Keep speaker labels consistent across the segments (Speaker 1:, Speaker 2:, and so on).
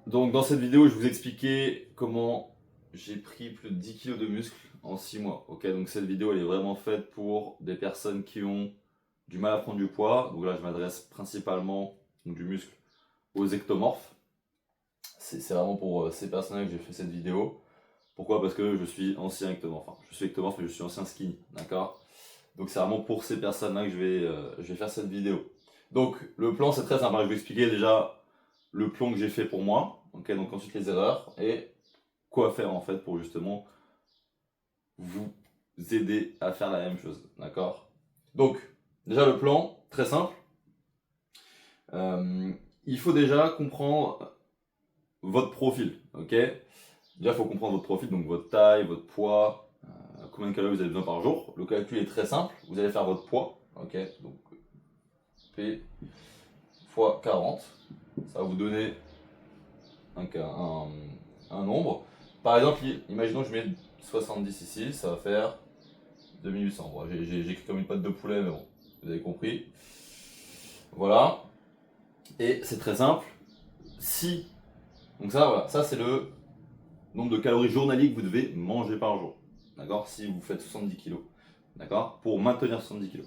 Speaker 1: Donc dans cette vidéo, je vais vous expliquer comment j'ai pris plus de 10 kilos de muscles en 6 mois. Ok, donc cette vidéo elle est vraiment faite pour des personnes qui ont du mal à prendre du poids. Donc là, je m'adresse principalement donc, du muscle aux ectomorphes. C'est vraiment pour ces personnes-là que j'ai fait cette vidéo. Pourquoi? Parce que je suis ancien ectomorphe. Enfin, je suis ectomorphe mais je suis ancien skinny. D'accord? Donc c'est vraiment pour ces personnes-là que je vais faire cette vidéo. Donc le plan c'est très simple. Je vais expliquer déjà le plan que j'ai fait pour moi. Ok, donc ensuite les erreurs et quoi faire en fait pour justement vous aider à faire la même chose. D'accord? Donc déjà le plan, très simple. Il faut déjà comprendre votre profil. Ok? Déjà il faut comprendre votre profil, donc votre taille, votre poids, combien de calories vous avez besoin par jour. Le calcul est très simple. Vous allez faire votre poids. Ok? Donc P fois 40. Ça va vous donner un nombre. Par exemple, imaginons que je mets 70 ici, ça va faire 2800. Bon, j'ai écrit comme une pâte de poulet, mais bon, vous avez compris. Voilà. Et c'est très simple. Si, donc ça, voilà, ça c'est le nombre de calories journaliers que vous devez manger par jour. D'accord? Si vous faites 70 kilos. D'accord? Pour maintenir 70 kilos.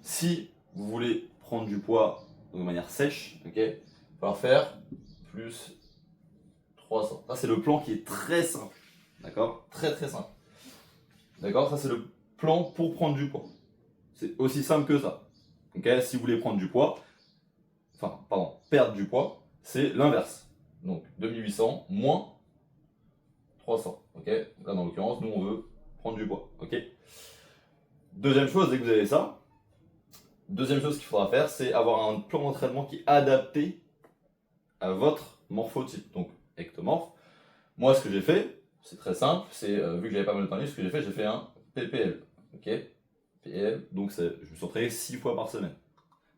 Speaker 1: Si vous voulez prendre du poids de manière sèche, ok, il va falloir faire plus 300. Ça, c'est le plan qui est très simple. D'accord? Très très simple. D'accord? Ça, c'est le plan pour prendre du poids. C'est aussi simple que ça. Ok? Si vous voulez prendre du poids, enfin, pardon, perdre du poids, c'est l'inverse. Donc 2800 moins 300. Ok? Là, dans l'occurrence, nous, on veut prendre du poids. Ok? Deuxième chose, dès que vous avez ça, deuxième chose qu'il faudra faire, c'est avoir un plan d'entraînement qui est adapté à votre morphotype. Donc, ectomorphe. Moi, ce que j'ai fait, c'est très simple, c'est vu que j'avais pas mal de temps libre, ce que j'ai fait un PPL. Ok? PPL, donc je me suis entraîné 6 fois par semaine.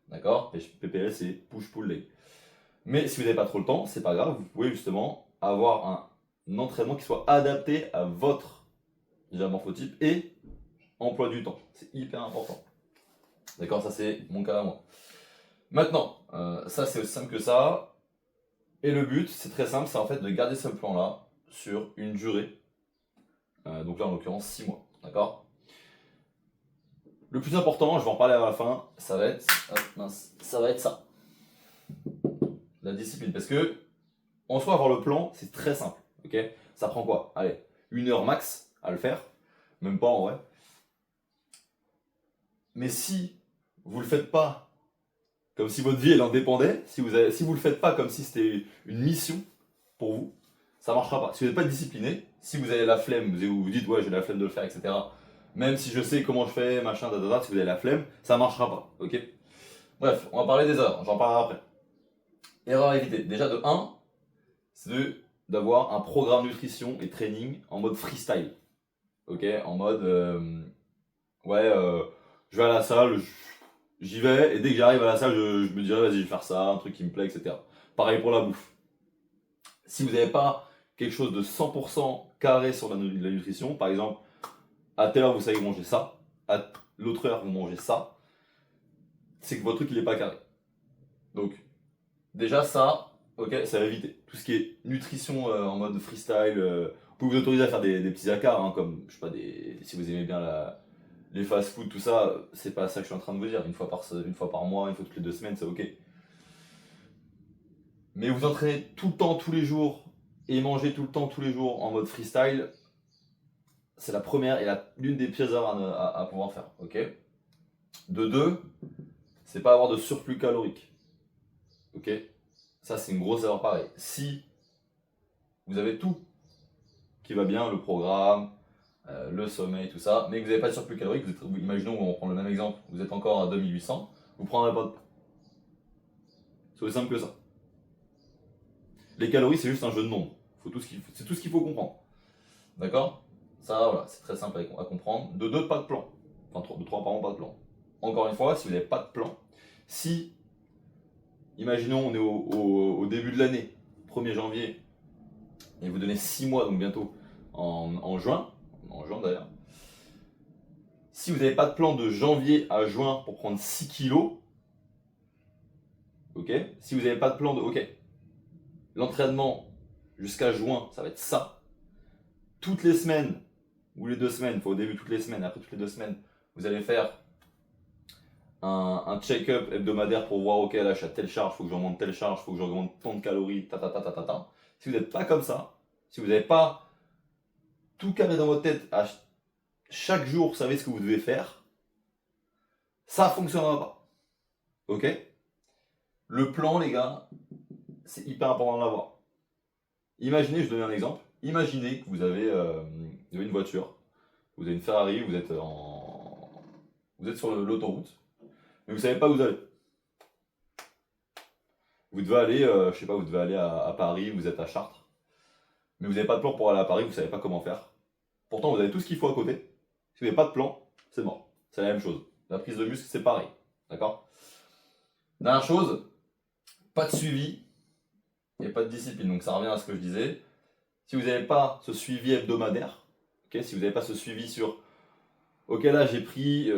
Speaker 1: D'accord? PPL, c'est push-pull-leg. Mais si vous n'avez pas trop le temps, c'est pas grave, vous pouvez justement avoir un entraînement qui soit adapté à votre déjà morphotype et emploi du temps. C'est hyper important. D'accord? Ça, c'est mon cas à moi. Maintenant, ça, c'est aussi simple que ça. Et le but, c'est très simple, c'est en fait de garder ce plan-là sur une durée. Donc là, en l'occurrence, 6 mois. D'accord? Le plus important, je vais en parler à la fin, ça va être, ça va être ça. La discipline. Parce que, en soi, avoir le plan, c'est très simple. Ok? Ça prend quoi? Allez, 1 heure max à le faire. Même pas en vrai. Mais si vous le faites pas comme si votre vie elle en dépendait, si vous le faites pas comme si c'était une mission pour vous, ça marchera pas. Si vous n'êtes pas discipliné, si vous avez la flemme, vous vous dites ouais j'ai la flemme de le faire, etc. Même si je sais comment je fais, machin, si vous avez la flemme, ça marchera pas. Ok? Bref, on va parler des erreurs, j'en parlerai après. Erreur à éviter. Déjà de 1, c'est d'avoir un programme nutrition et training en mode freestyle. Ok? En mode ouais, je vais à la salle, j'y vais, et dès que j'arrive à la salle, je me dirais, vas-y, je vais faire ça, un truc qui me plaît, etc. Pareil pour la bouffe. Si vous n'avez pas quelque chose de 100% carré sur la nutrition, par exemple, à telle heure, vous savez manger ça, à l'autre heure, vous mangez ça, c'est que votre truc, il n'est pas carré. Donc, déjà, ça, ok, ça va éviter. Tout ce qui est nutrition en mode freestyle, vous pouvez vous autoriser à faire des petits accards, hein, comme, je sais pas, si vous aimez bien les fast-food, tout ça, c'est pas ça que je suis en train de vous dire. Une fois par mois, une fois toutes les 2 semaines, c'est ok. Mais vous entraînez tout le temps, tous les jours, et manger tout le temps, tous les jours en mode freestyle, c'est la première et l'une des pires erreurs à pouvoir faire. Ok? De 2, c'est pas avoir de surplus calorique. Ok? Ça, c'est une grosse erreur pareil. Si vous avez tout qui va bien, le programme, le sommeil, tout ça, mais que vous n'avez pas de surplus calorique, imaginons, on prend le même exemple, vous êtes encore à 2800, vous ne prendrez pas de poids. C'est aussi simple que ça. Les calories, c'est juste un jeu de nombres. C'est tout ce qu'il faut comprendre. D'accord? Ça, voilà, c'est très simple à comprendre. De 2, pas de plan. Enfin, de 3, pardon, pas de plan. Encore une fois, si vous n'avez pas de plan, si, imaginons, on est au début de l'année, 1er janvier, et vous donnez 6 mois, donc bientôt, en juin d'ailleurs, si vous n'avez pas de plan de janvier à juin pour prendre 6 kilos, ok? Si vous n'avez pas de plan de, ok, l'entraînement, jusqu'à juin, ça va être ça. Toutes les semaines, ou les 2 semaines, au début toutes les semaines, après toutes les 2 semaines, vous allez faire un check-up hebdomadaire pour voir, ok, là je suis à telle charge, il faut que j'augmente telle charge, il faut que j'augmente tant de calories, ta. Si vous n'êtes pas comme ça, si vous n'avez pas tout carré dans votre tête, à chaque jour, vous savez ce que vous devez faire, ça ne fonctionnera pas. Ok? Le plan, les gars, c'est hyper important de l'avoir. Imaginez, je donne un exemple, imaginez que vous avez une voiture, vous avez une Ferrari, vous êtes sur l'autoroute, mais vous savez pas où vous allez. Vous devez aller, je sais pas, vous devez aller à Paris, vous êtes à Chartres, mais vous n'avez pas de plan pour aller à Paris, vous savez pas comment faire. Pourtant, vous avez tout ce qu'il faut à côté. Si vous n'avez pas de plan, c'est mort. C'est la même chose. La prise de muscle, c'est pareil. D'accord? Dernière chose, pas de suivi et pas de discipline. Donc ça revient à ce que je disais. Si vous n'avez pas ce suivi hebdomadaire, ok, si vous n'avez pas ce suivi sur ok, là j'ai pris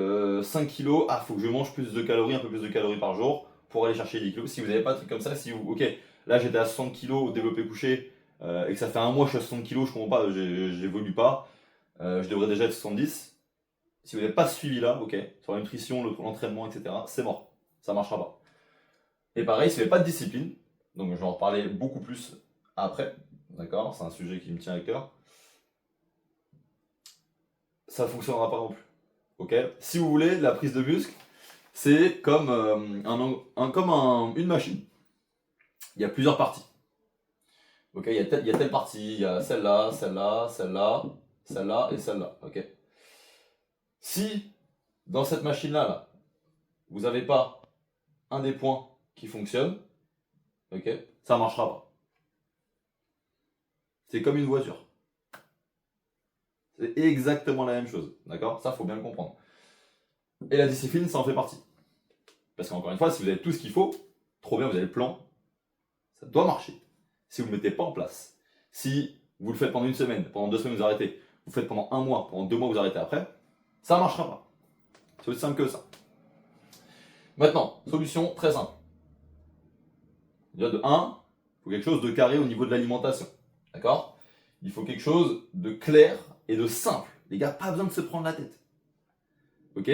Speaker 1: 5 kilos, ah, faut que je mange plus de calories, un peu plus de calories par jour pour aller chercher 10 kilos. Si vous n'avez pas de truc comme ça, si vous, ok, là j'étais à 60 kilos au développé couché et que ça fait un mois que je suis à 60 kilos, je comprends pas, j'évolue pas, je devrais déjà être 70. Si vous n'avez pas ce suivi là, ok, sur la nutrition, l'entraînement, etc., c'est mort, ça marchera pas. Et pareil, si vous n'avez pas de discipline, donc je vais en reparler beaucoup plus après, d'accord, c'est un sujet qui me tient à cœur, ça ne fonctionnera pas non plus. Ok. Si vous voulez, la prise de muscle, c'est comme, une machine. Il y a plusieurs parties. Ok. Il y a telle partie, il y a celle-là, celle-là, celle-là, celle-là et celle-là. Ok. Si dans cette machine-là, là, vous n'avez pas un des points qui fonctionne, ok, ça ne marchera pas. C'est comme une voiture. C'est exactement la même chose. D'accord? Ça, faut bien le comprendre. Et la discipline, ça en fait partie. Parce qu'encore une fois, si vous avez tout ce qu'il faut, trop bien, vous avez le plan, ça doit marcher. Si vous ne le mettez pas en place, si vous le faites pendant une semaine, pendant 2 semaines vous arrêtez, vous faites pendant un mois, pendant 2 mois vous arrêtez après, ça ne marchera pas. C'est aussi simple que ça. Maintenant, solution très simple. Déjà de 1, il faut quelque chose de carré au niveau de l'alimentation. D'accord? Il faut quelque chose de clair et de simple. Les gars, pas besoin de se prendre la tête. Ok?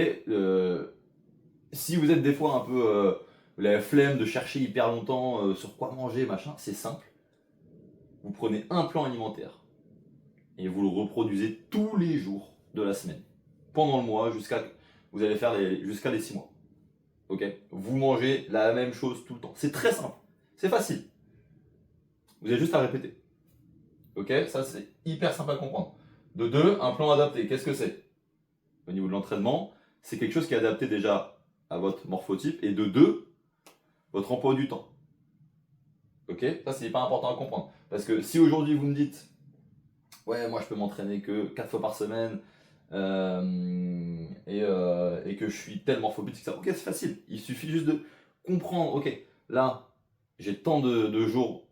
Speaker 1: Si vous êtes des fois un peu... vous avez la flemme de chercher hyper longtemps sur quoi manger, machin, c'est simple. Vous prenez un plan alimentaire et vous le reproduisez tous les jours de la semaine, pendant le mois, vous allez faire jusqu'à les 6 mois. Ok? Vous mangez la même chose tout le temps. C'est très simple, c'est facile. Vous avez juste à répéter. Ok? Ça c'est hyper simple à comprendre. De 2, un plan adapté. Qu'est-ce que c'est? Au niveau de l'entraînement, c'est quelque chose qui est adapté déjà à votre morphotype. Et de 2, votre emploi du temps. Ok? Ça c'est hyper important à comprendre. Parce que si aujourd'hui vous me dites ouais, moi je peux m'entraîner que 4 fois par semaine et que je suis tellement morphobique que ça. Ok, c'est facile. Il suffit juste de comprendre. Ok, là j'ai tant de jours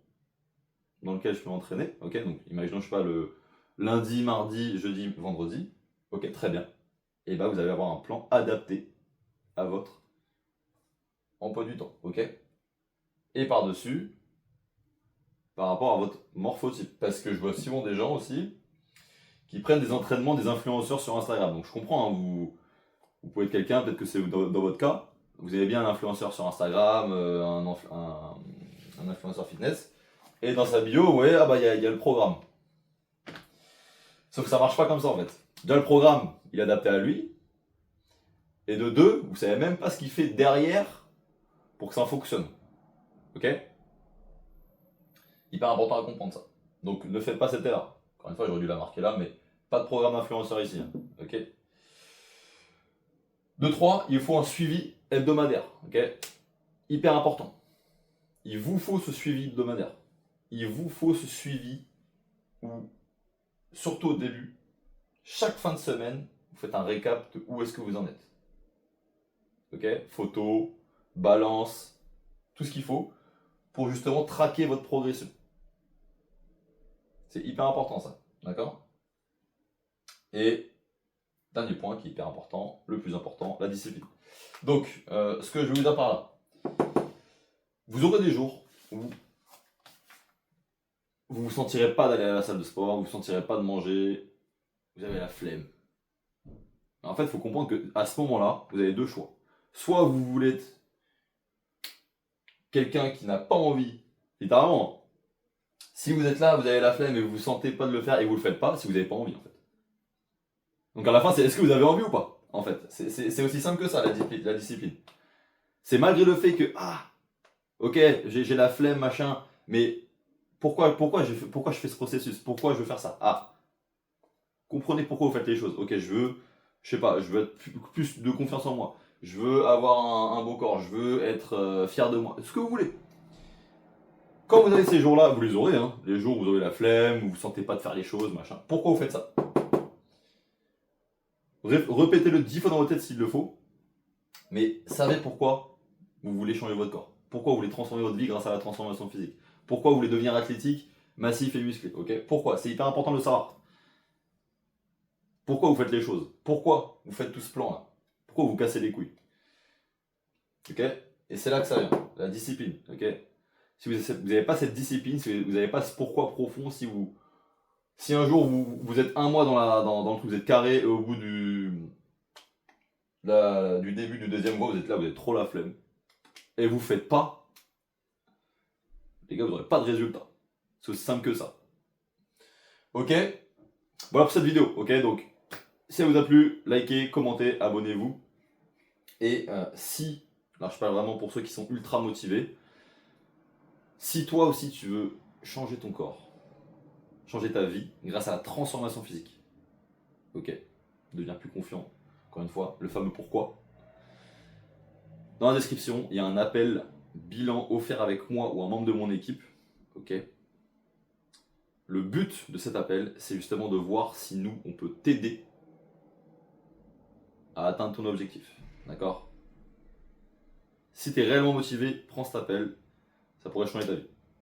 Speaker 1: dans lesquels je peux m'entraîner. Ok, donc imaginons, je sais pas, le lundi, mardi, jeudi, vendredi. Ok, très bien. Et bah vous allez avoir un plan adapté à votre emploi du temps. Ok, et par-dessus, par rapport à votre morphotype. Parce que je vois souvent des gens aussi qui prennent des entraînements des influenceurs sur Instagram. Donc je comprends, hein, vous pouvez être quelqu'un, peut-être que c'est dans votre cas, vous avez bien un influenceur sur Instagram, un influenceur fitness, et dans sa bio, ouais, ah bah il y a le programme. Sauf que ça marche pas comme ça en fait. Déjà le programme, il est adapté à lui, et de 2, vous savez même pas ce qu'il fait derrière pour que ça fonctionne. Ok? Hyper important à comprendre ça. Donc ne faites pas cette erreur. Encore une fois, j'aurais dû la marquer là, mais pas de programme influenceur ici. Hein. Ok? De 3, il faut un suivi hebdomadaire. Ok? Hyper important. Il vous faut ce suivi hebdomadaire. Il vous faut ce suivi où, surtout au début, chaque fin de semaine, vous faites un récap de où est-ce que vous en êtes. Ok? Photo, balance, tout ce qu'il faut pour justement traquer votre progression. C'est hyper important ça. D'accord? Et dernier point qui est hyper important, le plus important, la discipline. Donc, ce que je vais vous dire par là, vous aurez des jours où vous vous sentirez pas d'aller à la salle de sport, vous vous sentirez pas de manger, vous avez la flemme. En fait, il faut comprendre qu'à ce moment-là, vous avez deux choix. Soit vous voulez être quelqu'un qui n'a pas envie, littéralement, si vous êtes là, vous avez la flemme et vous ne vous sentez pas de le faire et vous le faites pas, si vous n'avez pas envie en fait. Donc à la fin, c'est est-ce que vous avez envie ou pas en fait. C'est aussi simple que ça la discipline. C'est malgré le fait que, ok, j'ai la flemme, machin, mais pourquoi je fais ce processus? Pourquoi je veux faire ça? Comprenez pourquoi vous faites les choses. Ok, je sais pas, je veux être plus de confiance en moi. Je veux avoir un beau corps, je veux être fier de moi. Ce que vous voulez. Quand vous avez ces jours-là, vous les aurez, hein. Les jours où vous aurez la flemme, où vous ne sentez pas de faire les choses, machin. Pourquoi vous faites ça? Répétez-le 10 fois dans votre tête s'il le faut. Mais savez pourquoi vous voulez changer votre corps. Pourquoi vous voulez transformer votre vie grâce à la transformation physique. Pourquoi vous voulez devenir athlétique, massif et musclé. Ok? Pourquoi? C'est hyper important de le savoir. Pourquoi vous faites les choses? Pourquoi vous faites tout ce plan-là? Pourquoi vous cassez les couilles? Ok? Et c'est là que ça vient, la discipline. Ok? Si vous n'avez pas cette discipline, si vous n'avez pas ce pourquoi profond, si un jour vous êtes un mois dans le truc, vous êtes carré et au bout du début du deuxième mois, vous êtes là, vous êtes trop la flemme, et vous faites pas, les gars, vous n'aurez pas de résultat. C'est aussi simple que ça. Ok? Voilà pour cette vidéo. Ok? Donc, si elle vous a plu, likez, commentez, abonnez-vous. Et là je parle vraiment pour ceux qui sont ultra motivés, si toi aussi tu veux changer ton corps, changer ta vie grâce à la transformation physique, ok, devenir plus confiant, encore une fois, le fameux pourquoi. Dans la description, il y a un appel bilan offert avec moi ou un membre de mon équipe, ok. Le but de cet appel, c'est justement de voir si nous, on peut t'aider à atteindre ton objectif, d'accord? Si tu es réellement motivé, prends cet appel, ça pourrait changer ta vie.